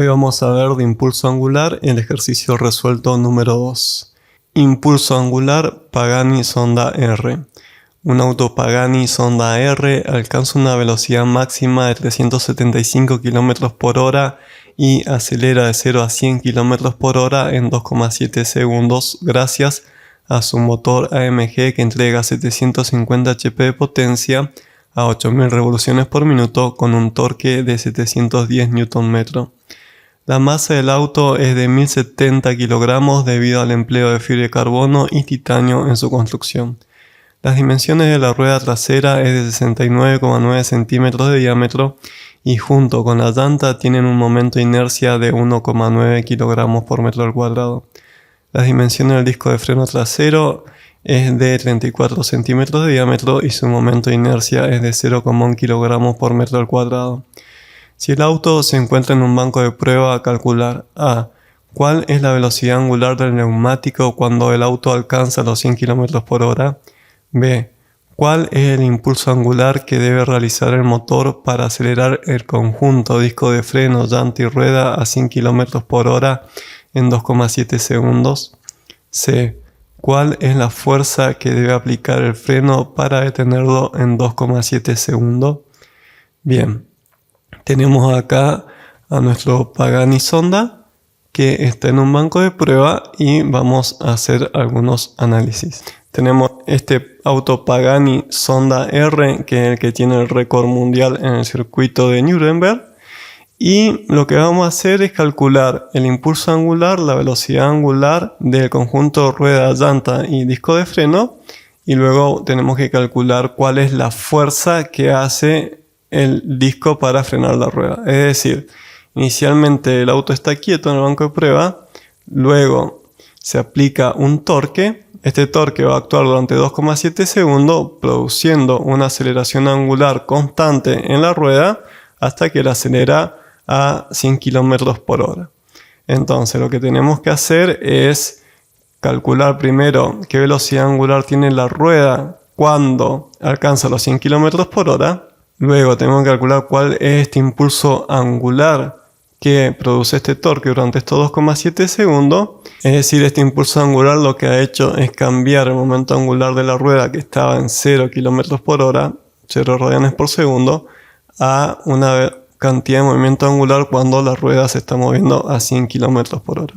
Hoy vamos a ver de impulso angular el ejercicio resuelto número 2. Impulso angular Pagani sonda R. Un auto Pagani sonda R alcanza una velocidad máxima de 375 km por hora y acelera de 0 a 100 km por hora en 2,7 segundos gracias a su motor AMG que entrega 750 HP de potencia a 8000 revoluciones por minuto con un torque de 710 Nm. La masa del auto es de 1070 kg debido al empleo de fibra de carbono y titanio en su construcción. Las dimensiones de la rueda trasera es de 69,9 centímetros de diámetro y junto con la llanta tienen un momento de inercia de 1,9 kg por metro al cuadrado. Las dimensiones del disco de freno trasero es de 34 centímetros de diámetro y su momento de inercia es de 0,1 kg por metro al cuadrado. Si el auto se encuentra en un banco de prueba, calcular a. ¿Cuál es la velocidad angular del neumático cuando el auto alcanza los 100 km por hora? B. ¿Cuál es el impulso angular que debe realizar el motor para acelerar el conjunto disco de freno, llanta y rueda a 100 km por hora en 2,7 segundos? C. ¿Cuál es la fuerza que debe aplicar el freno para detenerlo en 2,7 segundos? Bien, tenemos acá a nuestro Pagani sonda que está en un banco de prueba y vamos a hacer algunos análisis. Tenemos este auto Pagani sonda R, que es el que tiene el récord mundial en el circuito de Nuremberg. Y lo que vamos a hacer es calcular el impulso angular, la velocidad angular del conjunto rueda, llanta y disco de freno. Y luego tenemos que calcular cuál es la fuerza que hace el disco para frenar la rueda. Es decir, inicialmente el auto está quieto en el banco de prueba, luego se aplica un torque. Este torque va a actuar durante 2,7 segundos, produciendo una aceleración angular constante en la rueda hasta que la acelera a 100 km por hora. Entonces lo que tenemos que hacer es calcular primero qué velocidad angular tiene la rueda cuando alcanza los 100 km por hora. Luego tenemos que calcular cuál es este impulso angular que produce este torque durante estos 2,7 segundos. Es decir, este impulso angular lo que ha hecho es cambiar el momento angular de la rueda que estaba en 0 km por hora, 0 radianes por segundo, a una cantidad de movimiento angular cuando la rueda se está moviendo a 100 km por hora.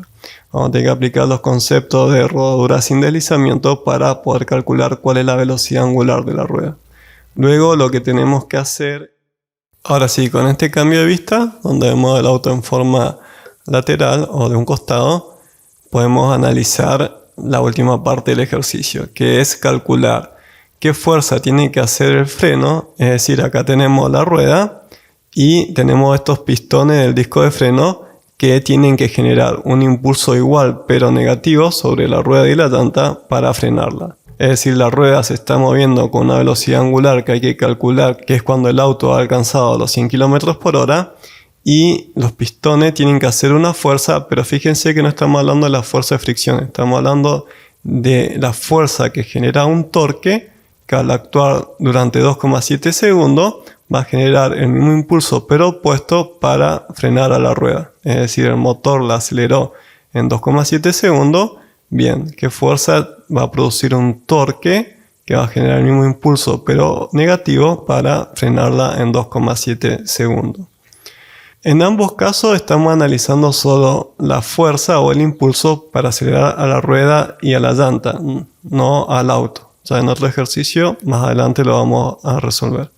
Vamos a tener que aplicar los conceptos de rodadura sin deslizamiento para poder calcular cuál es la velocidad angular de la rueda. Luego lo que tenemos que hacer, ahora sí, con este cambio de vista, donde vemos el auto en forma lateral o de un costado, podemos analizar la última parte del ejercicio, que es calcular qué fuerza tiene que hacer el freno. Es decir, acá tenemos la rueda y tenemos estos pistones del disco de freno que tienen que generar un impulso igual pero negativo sobre la rueda y la llanta para frenarla. Es decir, la rueda se está moviendo con una velocidad angular que hay que calcular, que es cuando el auto ha alcanzado los 100 km por hora, y los pistones tienen que hacer una fuerza, pero fíjense que no estamos hablando de la fuerza de fricción, estamos hablando de la fuerza que genera un torque que al actuar durante 2,7 segundos va a generar el mismo impulso pero opuesto para frenar a la rueda. Es decir, el motor la aceleró en 2,7 segundos. Bien, ¿qué fuerza va a producir un torque que va a generar el mismo impulso pero negativo para frenarla en 2,7 segundos? En ambos casos estamos analizando solo la fuerza o el impulso para acelerar a la rueda y a la llanta, no al auto. Ya en otro ejercicio más adelante lo vamos a resolver.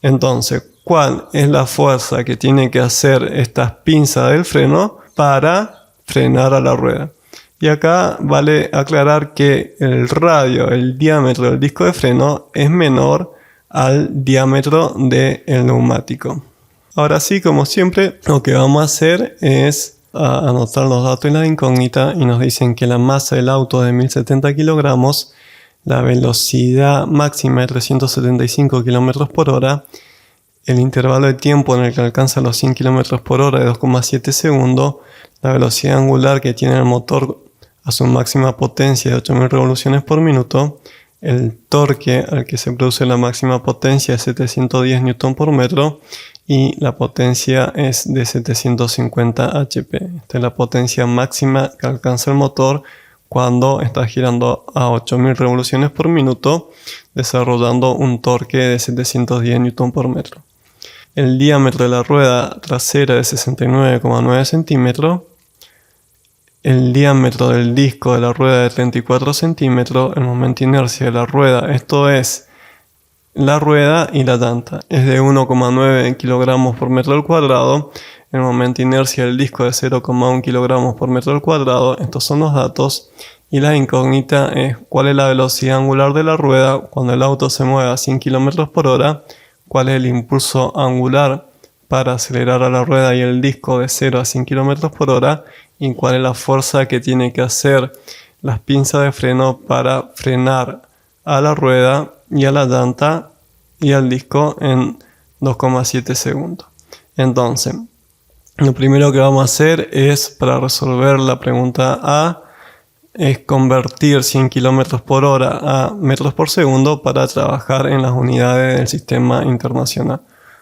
Entonces, ¿cuál es la fuerza que tiene que hacer estas pinzas del freno para frenar a la rueda? Y acá vale aclarar que el radio, el diámetro del disco de freno es menor al diámetro del neumático. Ahora sí, como siempre, lo que vamos a hacer es anotar los datos en la incógnita y nos dicen que la masa del auto es de 1070 kilogramos, la velocidad máxima de 375 km por hora, el intervalo de tiempo en el que alcanza los 100 km por hora de 2,7 segundos, la velocidad angular que tiene el motor a su máxima potencia de 8000 revoluciones por minuto, el torque al que se produce la máxima potencia de 710 Nm por metro y la potencia es de 750 HP. Esta es la potencia máxima que alcanza el motor cuando está girando a 8000 revoluciones por minuto, desarrollando un torque de 710 Nm por metro. El diámetro de la rueda trasera es 69,9 centímetros. El diámetro del disco de la rueda de 34 centímetros. El momento de inercia de la rueda, esto es la rueda y la llanta, es de 1,9 kilogramos por metro al cuadrado. El momento de inercia del disco de 0,1 kilogramos por metro al cuadrado. Estos son los datos. Y la incógnita es cuál es la velocidad angular de la rueda cuando el auto se mueve a 100 km por hora. Cuál es el impulso angular para acelerar a la rueda y el disco de 0 a 100 km por hora. Y cuál es la fuerza que tiene que hacer las pinzas de freno para frenar a la rueda y a la llanta y al disco en 2,7 segundos. Entonces, lo primero que vamos a hacer es, para resolver la pregunta A, es convertir 100 km por hora a metros por segundo para trabajar en las unidades del sistema internacional.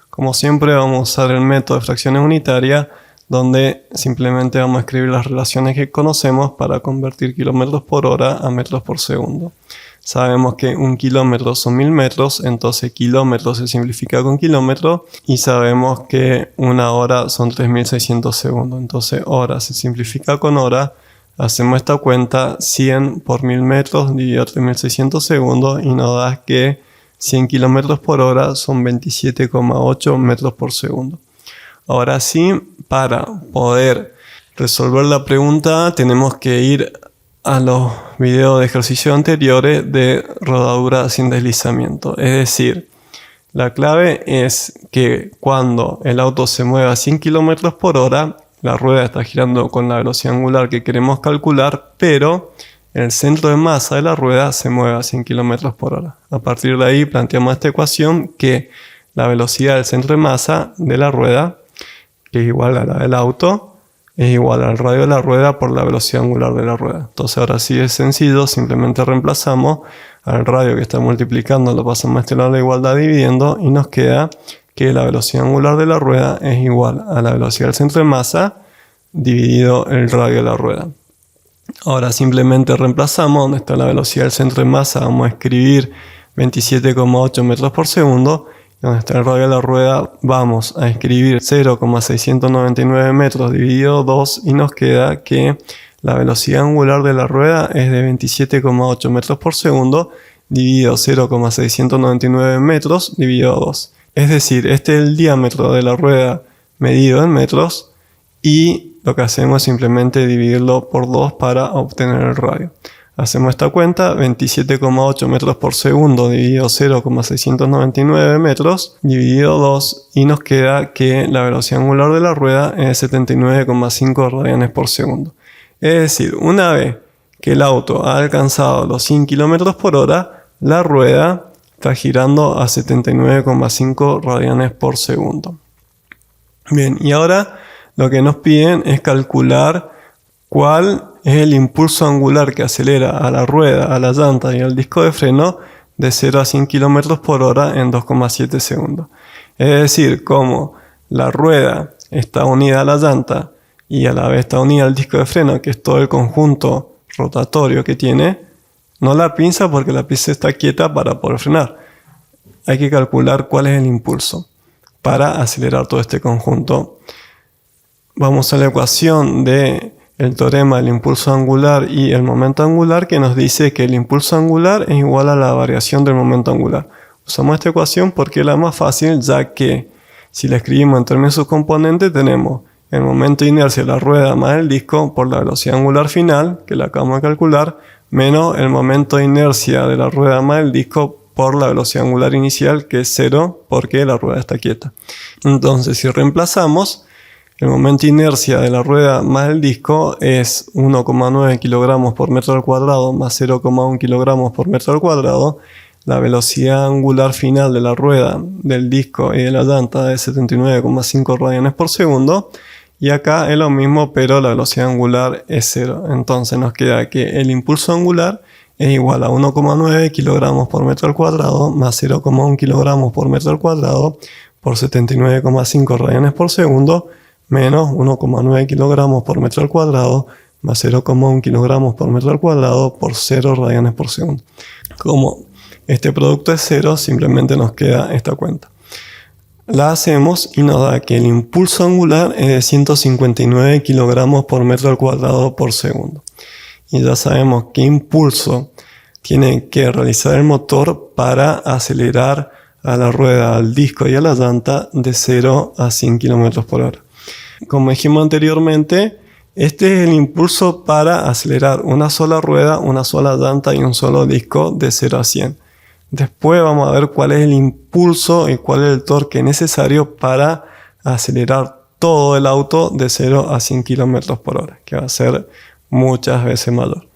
Como siempre vamos a usar el método de fracciones unitarias, donde simplemente vamos a escribir las relaciones que conocemos para convertir kilómetros por hora a metros por segundo. Sabemos que 1 kilómetro son 1000 metros, entonces kilómetros se simplifica con kilómetro, y sabemos que 1 hora son 3600 segundos, entonces hora se simplifica con hora. Hacemos esta cuenta: 100 por 1000 metros dividido 3600 segundos y nos da que 100 kilómetros por hora son 27,8 metros por segundo. Ahora sí, para poder resolver la pregunta tenemos que ir a los videos de ejercicio anteriores de rodadura sin deslizamiento. Es decir, la clave es que cuando el auto se mueve a 100 km por hora, la rueda está girando con la velocidad angular que queremos calcular, pero el centro de masa de la rueda se mueve a 100 km por hora. A partir de ahí planteamos esta ecuación que la velocidad del centro de masa de la rueda, que es igual a la del auto, es igual al radio de la rueda por la velocidad angular de la rueda. Entonces ahora sí es sencillo, simplemente reemplazamos al radio que está multiplicando, lo pasamos a este lado de la igualdad dividiendo, y nos queda que la velocidad angular de la rueda es igual a la velocidad del centro de masa dividido el radio de la rueda. Ahora simplemente reemplazamos donde está la velocidad del centro de masa, vamos a escribir 27,8 metros por segundo. Donde está el radio de la rueda vamos a escribir 0,699 metros dividido 2 y nos queda que la velocidad angular de la rueda es de 27,8 metros por segundo dividido 0,699 metros dividido 2. Es decir, este es el diámetro de la rueda medido en metros y lo que hacemos es simplemente dividirlo por 2 para obtener el radio. Hacemos esta cuenta: 27,8 metros por segundo dividido 0,699 metros dividido 2 y nos queda que la velocidad angular de la rueda es 79,5 radianes por segundo. Es decir, una vez que el auto ha alcanzado los 100 km por hora, la rueda está girando a 79,5 radianes por segundo. Bien, y ahora lo que nos piden es calcular cuál es el impulso angular que acelera a la rueda, a la llanta y al disco de freno de 0 a 100 km por hora en 2,7 segundos. Es decir, como la rueda está unida a la llanta y a la vez está unida al disco de freno, que es todo el conjunto rotatorio que tiene, no la pinza porque la pinza está quieta para poder frenar. Hay que calcular cuál es el impulso para acelerar todo este conjunto. Vamos a la ecuación de el teorema del impulso angular y el momento angular, que nos dice que el impulso angular es igual a la variación del momento angular. Usamos esta ecuación porque es la más fácil, ya que si la escribimos en términos de sus componentes tenemos el momento de inercia de la rueda más el disco por la velocidad angular final, que la acabamos de calcular, menos el momento de inercia de la rueda más el disco por la velocidad angular inicial, que es 0 porque la rueda está quieta. Entonces, si reemplazamos, el momento de inercia de la rueda más el disco es 1,9 kilogramos por metro al cuadrado más 0,1 kilogramos por metro al cuadrado. La velocidad angular final de la rueda, del disco y de la llanta es 79,5 radianes por segundo. Y acá es lo mismo, pero la velocidad angular es 0. Entonces nos queda que el impulso angular es igual a 1,9 kilogramos por metro al cuadrado más 0,1 kilogramos por metro al cuadrado por 79,5 radianes por segundo menos 1,9 kilogramos por metro al cuadrado más 0,1 kilogramos por metro al cuadrado por 0 radianes por segundo. Como este producto es 0, simplemente nos queda esta cuenta. La hacemos y nos da que el impulso angular es de 159 kilogramos por metro al cuadrado por segundo. Y ya sabemos qué impulso tiene que realizar el motor para acelerar a la rueda, al disco y a la llanta de 0 a 100 km por hora. Como dijimos anteriormente, este es el impulso para acelerar una sola rueda, una sola llanta y un solo disco de 0 a 100. Después vamos a ver cuál es el impulso y cuál es el torque necesario para acelerar todo el auto de 0 a 100 km por hora, que va a ser muchas veces mayor.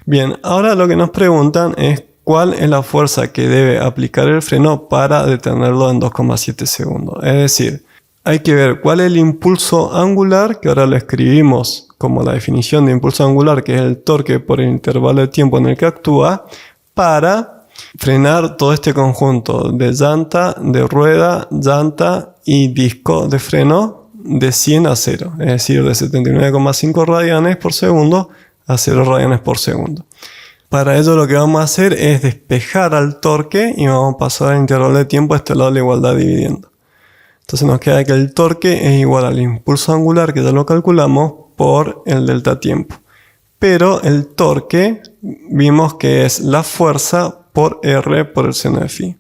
Bien, ahora lo que nos preguntan es cuál es la fuerza que debe aplicar el freno para detenerlo en 2,7 segundos. Es decir, hay que ver cuál es el impulso angular, que ahora lo escribimos como la definición de impulso angular, que es el torque por el intervalo de tiempo en el que actúa, para frenar todo este conjunto de llanta, de rueda, llanta y disco de freno de 100 a 0, es decir, de 79,5 radianes por segundo a 0 radianes por segundo. Para ello lo que vamos a hacer es despejar al torque y vamos a pasar el intervalo de tiempo a este lado de la igualdad dividiendo. Entonces nos queda que el torque es igual al impulso angular, que ya lo calculamos, por el delta tiempo. Pero el torque vimos que es la fuerza por R por el seno de phi.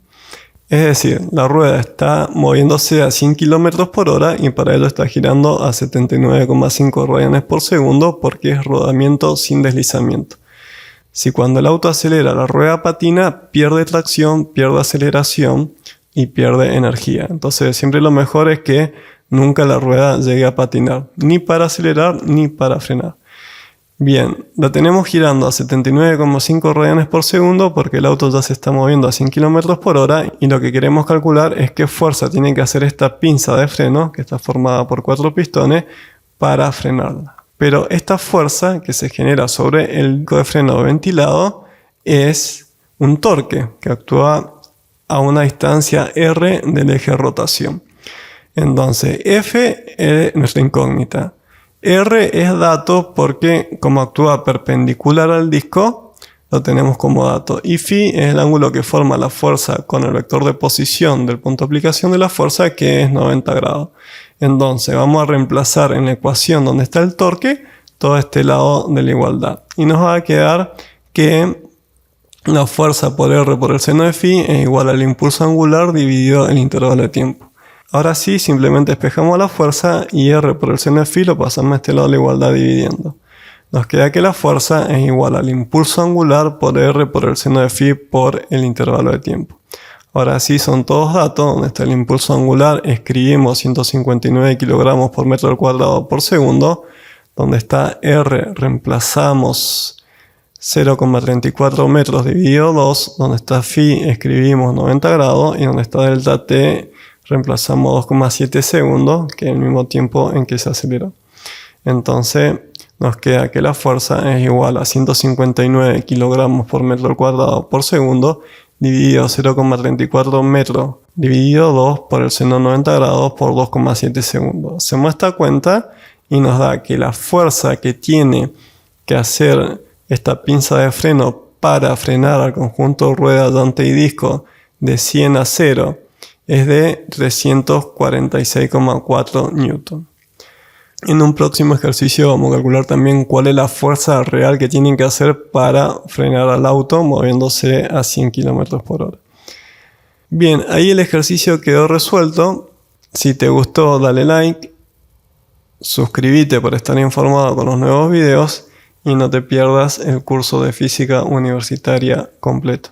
Es decir, la rueda está moviéndose a 100 km por hora y para ello está girando a 79,5 radianes por segundo porque es rodamiento sin deslizamiento. Si cuando el auto acelera la rueda patina, pierde tracción, pierde aceleración y pierde energía. Entonces siempre lo mejor es que nunca la rueda llegue a patinar, ni para acelerar ni para frenar. Bien, la tenemos girando a 79,5 radianes por segundo porque el auto ya se está moviendo a 100 km por hora y lo que queremos calcular es qué fuerza tiene que hacer esta pinza de freno, que está formada por 4 pistones, para frenarla. Pero esta fuerza que se genera sobre el disco de freno ventilado es un torque que actúa a una distancia R del eje de rotación. Entonces, F es nuestra incógnita. R es dato porque como actúa perpendicular al disco, lo tenemos como dato. Y phi es el ángulo que forma la fuerza con el vector de posición del punto de aplicación de la fuerza, que es 90 grados. Entonces vamos a reemplazar en la ecuación donde está el torque todo este lado de la igualdad. Y nos va a quedar que la fuerza por R por el seno de phi es igual al impulso angular dividido el intervalo de tiempo. Ahora sí, simplemente despejamos la fuerza y R por el seno de phi lo pasamos a este lado de la igualdad dividiendo. Nos queda que la fuerza es igual al impulso angular por R por el seno de phi por el intervalo de tiempo. Ahora sí, son todos datos. Donde está el impulso angular, escribimos 159 kilogramos por metro al cuadrado por segundo. Donde está R, reemplazamos 0,34 metros dividido 2. Donde está phi, escribimos 90 grados. Y donde está delta T, reemplazamos 2,7 segundos, que es el mismo tiempo en que se aceleró. Entonces nos queda que la fuerza es igual a 159 kilogramos por metro al cuadrado por segundo, dividido 0,34 metros, dividido 2 por el seno 90 grados por 2,7 segundos. Hacemos esta cuenta y nos da que la fuerza que tiene que hacer esta pinza de freno para frenar al conjunto rueda, llanta y disco de 100 a 0 es de 346,4 newton. En un próximo ejercicio vamos a calcular también cuál es la fuerza real que tienen que hacer para frenar al auto moviéndose a 100 km por hora. Bien, ahí el ejercicio quedó resuelto. Si te gustó, dale like, suscríbete para estar informado con los nuevos videos y no te pierdas el curso de física universitaria completo.